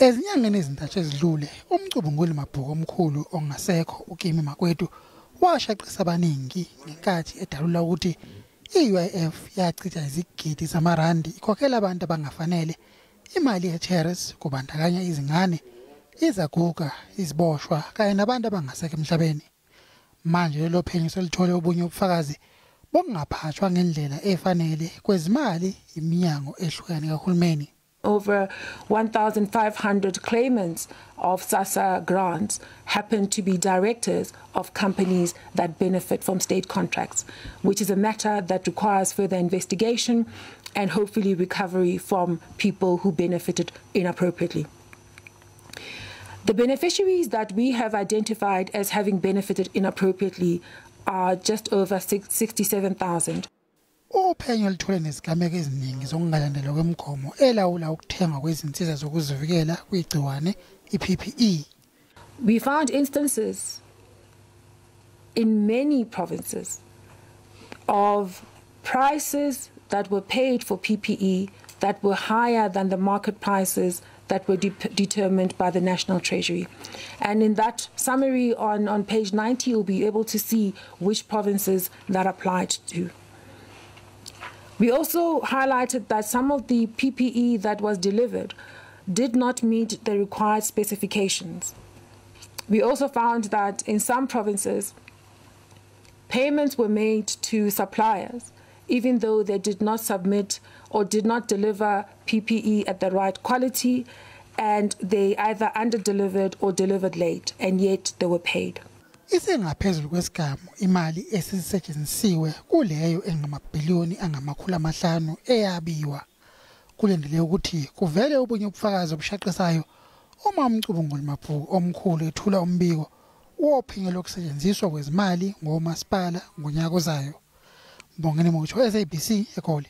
Ezinyangeni ezintathu ezidlule, umcubunguli mabhuku omkhulu ongasekho uKimi Makwethu washaqisa abaningi ngenkathi edalula ukuthi i-UIF yachitha izigidi zamarandi ikhokhela abantu abangafanele imali ye-charities kubandakanya izingane, izaguga, iziboshwa kanye nabantu abangasekho emhlabeni. Manje lelo phenyo selithole obunye ubufakazi bokungaphathwa ngendlela efanele kwezimali iminyango ehlukene kaHulumeni. Over 1,500 claimants of SASSA grants happen to be directors of companies that benefit from state contracts, which is a matter that requires further investigation and hopefully recovery from people who benefited inappropriately. The beneficiaries that we have identified as having benefited inappropriately are just over 67,000. Uphenyo lithole nezigameko eziningi zokungalandelwa kwemgomo elawula ukuthengwa kwezinsiza zokuzivikela kwigciwane i-PPE. We found instances in many provinces of prices that were paid for PPE that were higher than the market prices that were determined by the National Treasury. And in that summary on page 90, you'll be able to see which provinces that applied to. We also highlighted that some of the PPE that was delivered did not meet the required specifications. We also found that in some provinces, payments were made to suppliers, even though they did not submit or did not deliver PPE at the right quality, and they either under-delivered or delivered late, and yet they were paid. Isengaphezulu kwesigamu imali esisetshenzisiwe kuleyo engamabhiliyoni angama500 eyabiwa. Kulendele ukuthi kuvele obunye ubufakazi obushaqisayo uma umcubunguli mabhuku omkhulu ethula umbiko wophenyo lokusetshenziswa kwezimali ngomasipala ngonyaka ozayo. Mbongeni mutsho SABC eGoli.